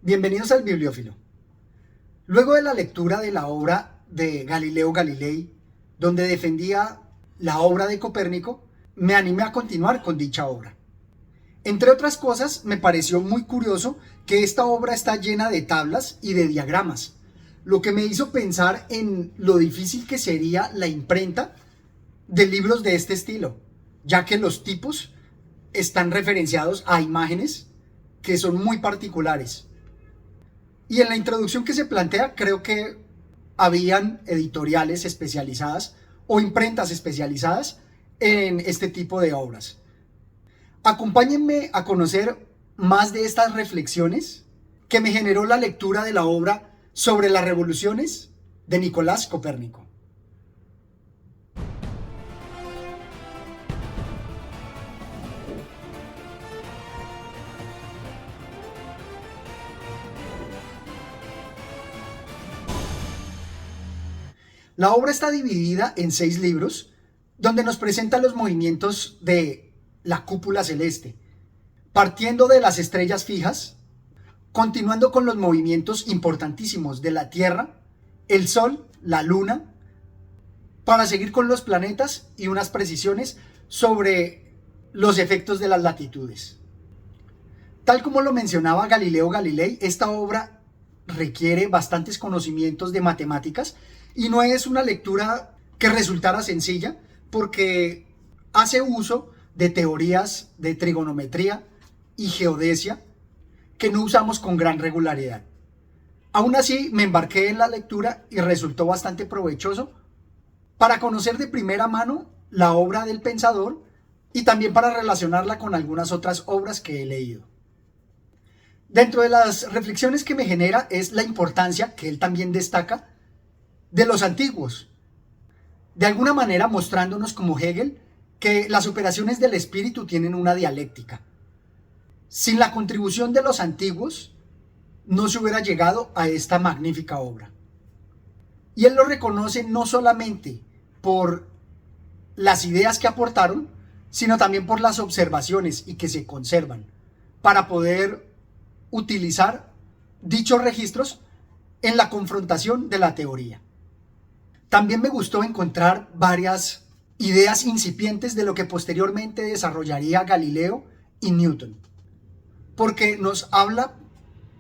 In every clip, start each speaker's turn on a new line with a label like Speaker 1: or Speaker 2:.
Speaker 1: Bienvenidos al Bibliófilo. Luego de la lectura de la obra de Galileo Galilei, donde defendía la obra de Copérnico, me animé a continuar con dicha obra. Entre otras cosas, me pareció muy curioso que esta obra está llena de tablas y de diagramas, lo que me hizo pensar en lo difícil que sería la imprenta de libros de este estilo, ya que los tipos están referenciados a imágenes que son muy particulares. Y en la introducción que se plantea, creo que habían editoriales especializadas o imprentas especializadas en este tipo de obras. Acompáñenme a conocer más de estas reflexiones que me generó la lectura de la obra sobre las revoluciones de Nicolás Copérnico. La obra está dividida en 6 libros, donde nos presenta los movimientos de la cúpula celeste, partiendo de las estrellas fijas, continuando con los movimientos importantísimos de la Tierra, el Sol, la Luna, para seguir con los planetas y unas precisiones sobre los efectos de las latitudes. Tal como lo mencionaba Galileo Galilei, esta obra requiere bastantes conocimientos de matemáticas y no es una lectura que resultara sencilla porque hace uso de teorías de trigonometría y geodesia que no usamos con gran regularidad. Aún así, me embarqué en la lectura y resultó bastante provechoso para conocer de primera mano la obra del pensador y también para relacionarla con algunas otras obras que he leído. Dentro de las reflexiones que me genera es la importancia que él también destaca de los antiguos, de alguna manera mostrándonos como Hegel que las operaciones del espíritu tienen una dialéctica. Sin la contribución de los antiguos no se hubiera llegado a esta magnífica obra. Y él lo reconoce no solamente por las ideas que aportaron, sino también por las observaciones y que se conservan para poder utilizar dichos registros en la confrontación de la teoría. También me gustó encontrar varias ideas incipientes de lo que posteriormente desarrollaría Galileo y Newton, porque nos habla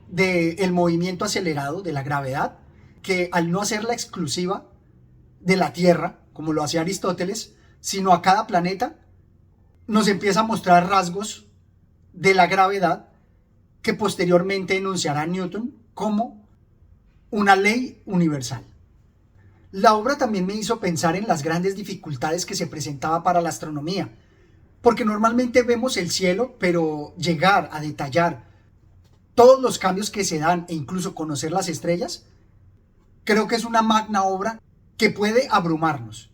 Speaker 1: del movimiento acelerado de la gravedad, que al no hacerla exclusiva de la Tierra, como lo hacía Aristóteles, sino a cada planeta, nos empieza a mostrar rasgos de la gravedad que posteriormente enunciará Newton como una ley universal. La obra también me hizo pensar en las grandes dificultades que se presentaba para la astronomía, porque normalmente vemos el cielo, pero llegar a detallar todos los cambios que se dan e incluso conocer las estrellas, creo que es una magna obra que puede abrumarnos.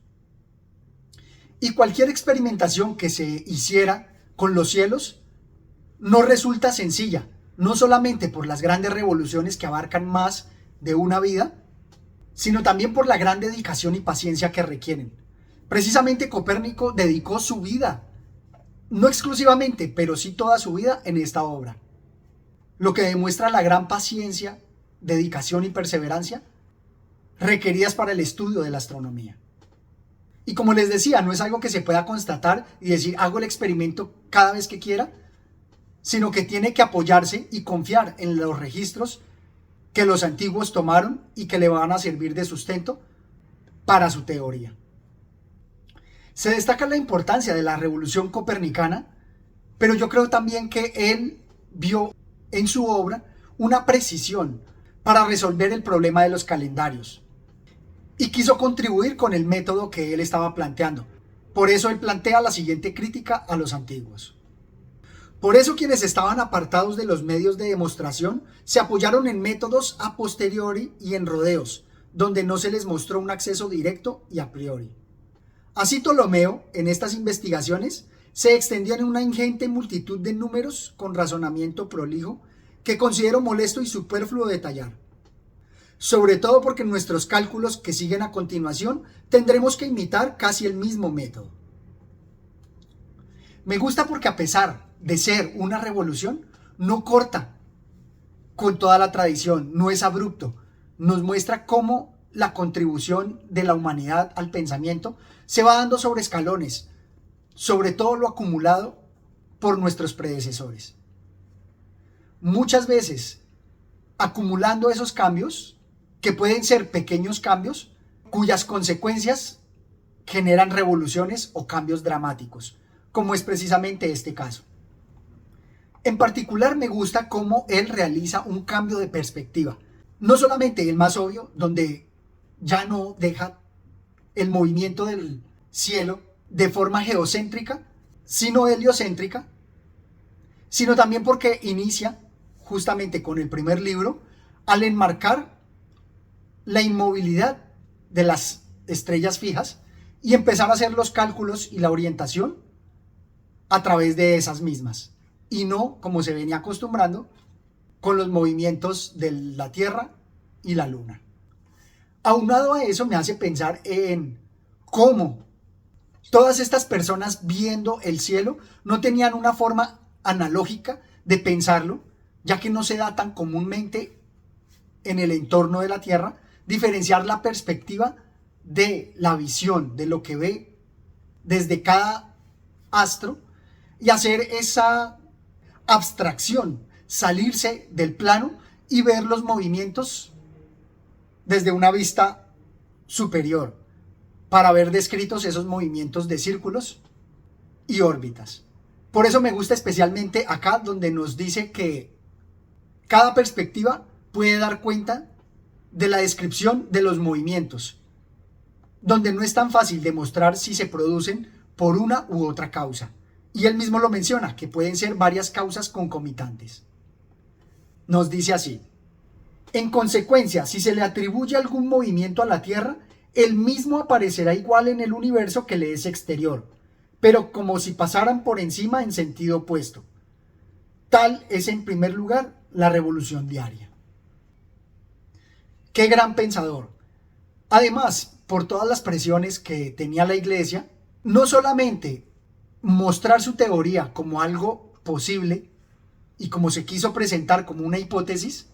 Speaker 1: Y cualquier experimentación que se hiciera con los cielos no resulta sencilla, no solamente por las grandes revoluciones que abarcan más de una vida, sino también por la gran dedicación y paciencia que requieren. Precisamente Copérnico dedicó su vida, no exclusivamente, pero sí toda su vida en esta obra, lo que demuestra la gran paciencia, dedicación y perseverancia requeridas para el estudio de la astronomía. Y como les decía, no es algo que se pueda constatar y decir hago el experimento cada vez que quiera, sino que tiene que apoyarse y confiar en los registros que los antiguos tomaron y que le van a servir de sustento para su teoría. Se destaca la importancia de la revolución copernicana, pero yo creo también que él vio en su obra una precisión para resolver el problema de los calendarios y quiso contribuir con el método que él estaba planteando. Por eso él plantea la siguiente crítica a los antiguos. Por eso quienes estaban apartados de los medios de demostración se apoyaron en métodos a posteriori y en rodeos, donde no se les mostró un acceso directo y a priori. Así Ptolomeo, en estas investigaciones, se extendió en una ingente multitud de números con razonamiento prolijo que considero molesto y superfluo detallar. Sobre todo porque en nuestros cálculos que siguen a continuación tendremos que imitar casi el mismo método. Me gusta porque a pesar de ser una revolución, no corta con toda la tradición, no es abrupto, nos muestra cómo la contribución de la humanidad al pensamiento se va dando sobre escalones, sobre todo lo acumulado por nuestros predecesores. Muchas veces, acumulando esos cambios, que pueden ser pequeños cambios, cuyas consecuencias generan revoluciones o cambios dramáticos, como es precisamente este caso. En particular me gusta cómo él realiza un cambio de perspectiva, no solamente el más obvio, donde ya no deja el movimiento del cielo de forma geocéntrica, sino heliocéntrica, sino también porque inicia justamente con el primer libro al enmarcar la inmovilidad de las estrellas fijas y empezar a hacer los cálculos y la orientación a través de esas mismas, y no como se venía acostumbrando con los movimientos de la Tierra y la Luna. Aunado a eso me hace pensar en cómo todas estas personas viendo el cielo no tenían una forma analógica de pensarlo, ya que no se da tan comúnmente en el entorno de la Tierra diferenciar la perspectiva de la visión, de lo que ve desde cada astro, y hacer esa abstracción, salirse del plano y ver los movimientos desde una vista superior, para ver descritos esos movimientos de círculos y órbitas. Por eso me gusta especialmente acá, donde nos dice que cada perspectiva puede dar cuenta de la descripción de los movimientos, donde no es tan fácil demostrar si se producen por una u otra causa. Y él mismo lo menciona, que pueden ser varias causas concomitantes. Nos dice así: en consecuencia, si se le atribuye algún movimiento a la Tierra, el mismo aparecerá igual en el universo que le es exterior, pero como si pasaran por encima en sentido opuesto. Tal es, en primer lugar, la revolución diaria. ¡Qué gran pensador! Además, por todas las presiones que tenía la Iglesia, no solamente mostrar su teoría como algo posible y como se quiso presentar como una hipótesis,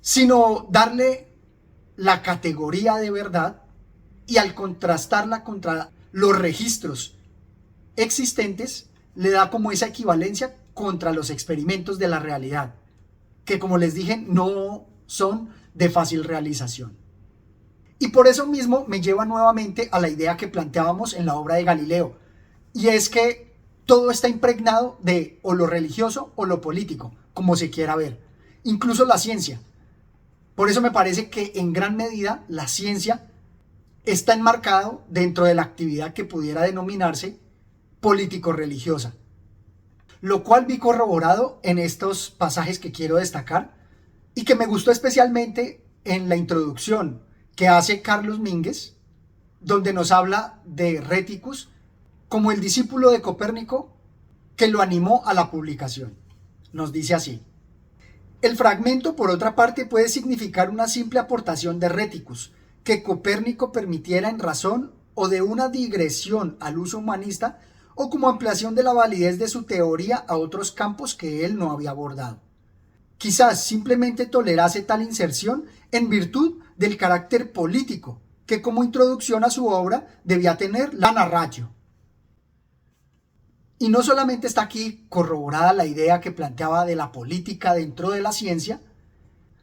Speaker 1: sino darle la categoría de verdad, y al contrastarla contra los registros existentes, le da como esa equivalencia contra los experimentos de la realidad, que, como les dije, no son de fácil realización. Y por eso mismo me lleva nuevamente a la idea que planteábamos en la obra de Galileo, y es que todo está impregnado de o lo religioso o lo político, como se quiera ver, incluso la ciencia. Por eso me parece que en gran medida la ciencia está enmarcado dentro de la actividad que pudiera denominarse político-religiosa, lo cual vi corroborado en estos pasajes que quiero destacar y que me gustó especialmente en la introducción que hace Carlos Mínguez, donde nos habla de Reticus como el discípulo de Copérnico que lo animó a la publicación. Nos dice así: el fragmento, por otra parte, puede significar una simple aportación de Reticus, que Copérnico permitiera en razón o de una digresión al uso humanista, o como ampliación de la validez de su teoría a otros campos que él no había abordado. Quizás simplemente tolerase tal inserción en virtud del carácter político que como introducción a su obra debía tener la narratio. Y no solamente está aquí corroborada la idea que planteaba de la política dentro de la ciencia,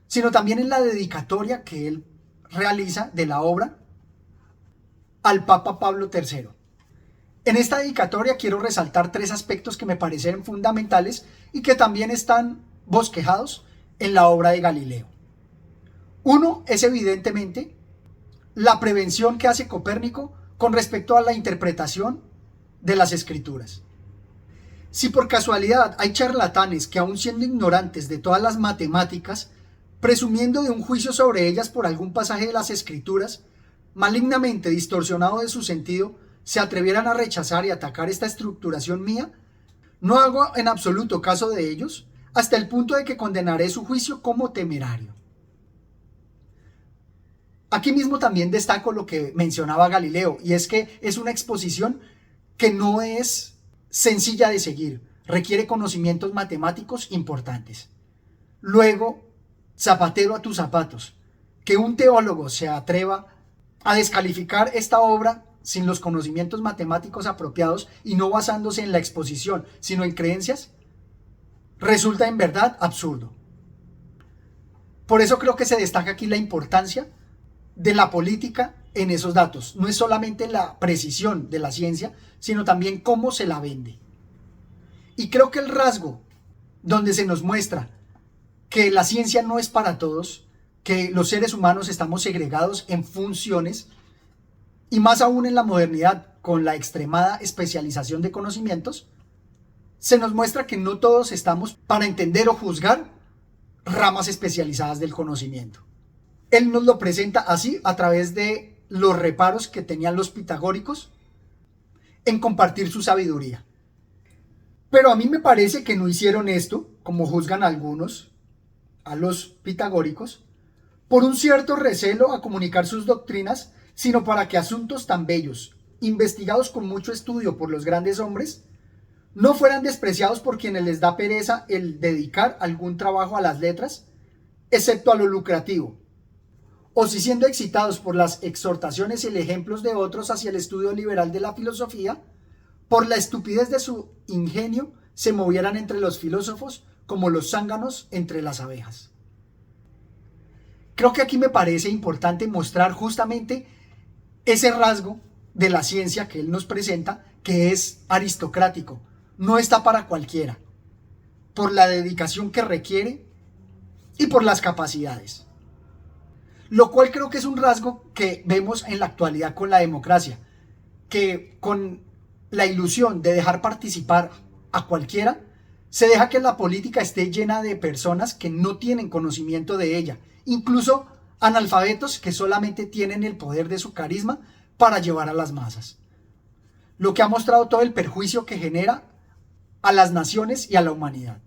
Speaker 1: sino también en la dedicatoria que él realiza de la obra al Papa Pablo III. En esta dedicatoria quiero resaltar 3 aspectos que me parecen fundamentales y que también están bosquejados en la obra de Galileo. Uno es evidentemente la prevención que hace Copérnico con respecto a la interpretación de las escrituras. Si por casualidad hay charlatanes que, aun siendo ignorantes de todas las matemáticas, presumiendo de un juicio sobre ellas por algún pasaje de las escrituras, malignamente distorsionado de su sentido, se atrevieran a rechazar y atacar esta estructuración mía, no hago en absoluto caso de ellos, hasta el punto de que condenaré su juicio como temerario. Aquí mismo también destaco lo que mencionaba Galileo, y es que es una exposición que no es sencilla de seguir, requiere conocimientos matemáticos importantes. Luego, zapatero a tus zapatos, que un teólogo se atreva a descalificar esta obra sin los conocimientos matemáticos apropiados y no basándose en la exposición, sino en creencias, resulta en verdad absurdo. Por eso creo que se destaca aquí la importancia de la política en esos datos. No es solamente la precisión de la ciencia, sino también cómo se la vende. Y creo que el rasgo donde se nos muestra que la ciencia no es para todos, que los seres humanos estamos segregados en funciones, y más aún en la modernidad, con la extremada especialización de conocimientos, se nos muestra que no todos estamos para entender o juzgar ramas especializadas del conocimiento. Él nos lo presenta así a través de los reparos que tenían los pitagóricos en compartir su sabiduría. Pero a mí me parece que no hicieron esto, como juzgan algunos, a los pitagóricos, por un cierto recelo a comunicar sus doctrinas, sino para que asuntos tan bellos, investigados con mucho estudio por los grandes hombres, no fueran despreciados por quienes les da pereza el dedicar algún trabajo a las letras, excepto a lo lucrativo, o si siendo excitados por las exhortaciones y el ejemplos de otros hacia el estudio liberal de la filosofía, por la estupidez de su ingenio se movieran entre los filósofos como los zánganos entre las abejas. Creo que aquí me parece importante mostrar justamente ese rasgo de la ciencia que él nos presenta, que es aristocrático, no está para cualquiera, por la dedicación que requiere y por las capacidades. Lo cual creo que es un rasgo que vemos en la actualidad con la democracia, que con la ilusión de dejar participar a cualquiera, se deja que la política esté llena de personas que no tienen conocimiento de ella, incluso analfabetos que solamente tienen el poder de su carisma para llevar a las masas. Lo que ha mostrado todo el perjuicio que genera a las naciones y a la humanidad.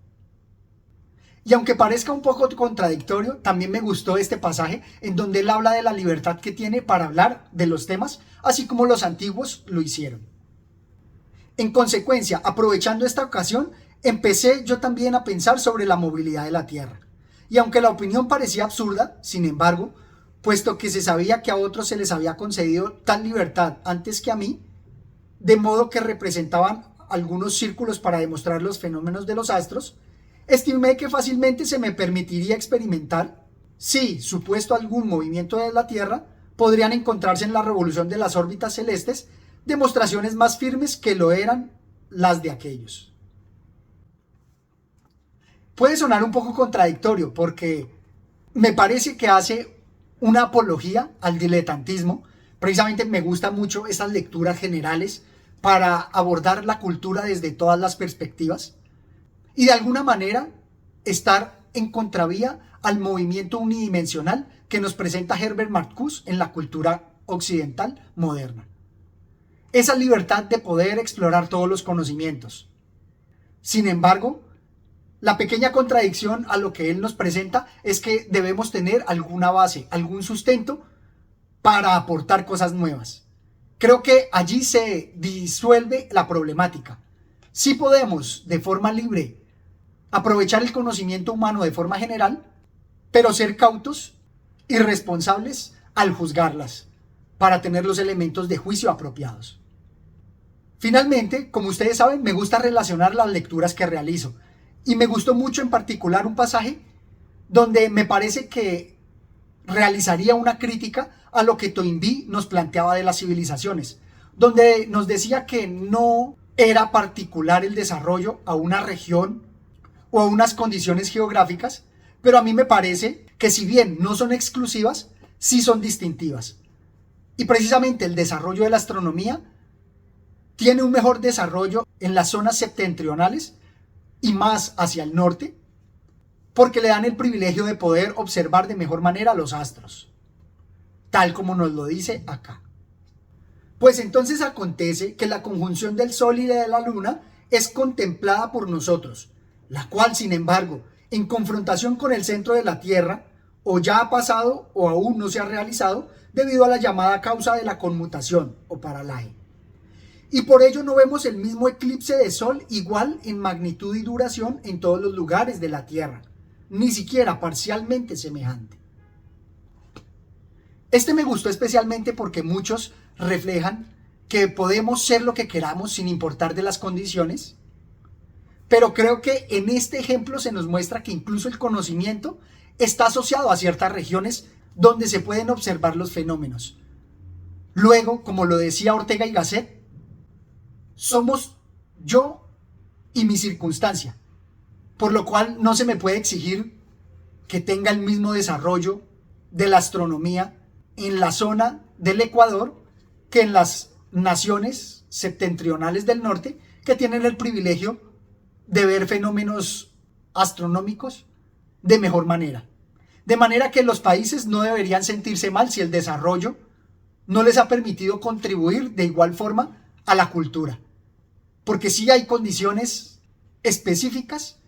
Speaker 1: Y aunque parezca un poco contradictorio, también me gustó este pasaje en donde él habla de la libertad que tiene para hablar de los temas, así como los antiguos lo hicieron. En consecuencia, aprovechando esta ocasión, empecé yo también a pensar sobre la movilidad de la Tierra. Y aunque la opinión parecía absurda, sin embargo, puesto que se sabía que a otros se les había concedido tal libertad antes que a mí, de modo que representaban algunos círculos para demostrar los fenómenos de los astros, estimé que fácilmente se me permitiría experimentar si, supuesto algún movimiento de la Tierra, podrían encontrarse en la revolución de las órbitas celestes demostraciones más firmes que lo eran las de aquellos. Puede sonar un poco contradictorio porque me parece que hace una apología al diletantismo. Precisamente me gustan mucho estas lecturas generales para abordar la cultura desde todas las perspectivas y de alguna manera estar en contravía al movimiento unidimensional que nos presenta Herbert Marcuse en la cultura occidental moderna. Esa libertad de poder explorar todos los conocimientos. Sin embargo, la pequeña contradicción a lo que él nos presenta es que debemos tener alguna base, algún sustento para aportar cosas nuevas. Creo que allí se disuelve la problemática. Sí podemos, de forma libre, aprovechar el conocimiento humano de forma general, pero ser cautos y responsables al juzgarlas, para tener los elementos de juicio apropiados. Finalmente, como ustedes saben, me gusta relacionar las lecturas que realizo, y me gustó mucho en particular un pasaje donde me parece que realizaría una crítica a lo que Toynbee nos planteaba de las civilizaciones, donde nos decía que no era particular el desarrollo a una región o a unas condiciones geográficas, pero a mí me parece que si bien no son exclusivas, sí son distintivas. Y precisamente el desarrollo de la astronomía tiene un mejor desarrollo en las zonas septentrionales y más hacia el norte, porque le dan el privilegio de poder observar de mejor manera los astros, tal como nos lo dice acá. Pues entonces acontece que la conjunción del Sol y de la Luna es contemplada por nosotros, la cual, sin embargo, en confrontación con el centro de la Tierra, o ya ha pasado o aún no se ha realizado debido a la llamada causa de la conmutación o paralaje. Y por ello no vemos el mismo eclipse de Sol igual en magnitud y duración en todos los lugares de la Tierra, ni siquiera parcialmente semejante. Este me gustó especialmente porque muchos reflejan que podemos ser lo que queramos sin importar de las condiciones, pero creo que en este ejemplo se nos muestra que incluso el conocimiento está asociado a ciertas regiones donde se pueden observar los fenómenos. Luego, como lo decía Ortega y Gasset, somos yo y mi circunstancia, por lo cual no se me puede exigir que tenga el mismo desarrollo de la astronomía en la zona del Ecuador que en las naciones septentrionales del norte, que tienen el privilegio de ver fenómenos astronómicos de mejor manera. De manera que los países no deberían sentirse mal si el desarrollo no les ha permitido contribuir de igual forma a la cultura, porque sí hay condiciones específicas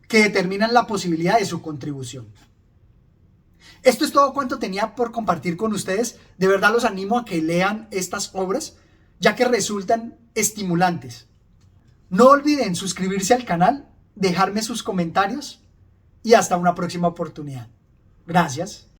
Speaker 1: que determinan la posibilidad de su contribución. Esto es todo cuanto tenía por compartir con ustedes. De verdad los animo a que lean estas obras, ya que resultan estimulantes. No olviden suscribirse al canal, dejarme sus comentarios y hasta una próxima oportunidad. Gracias.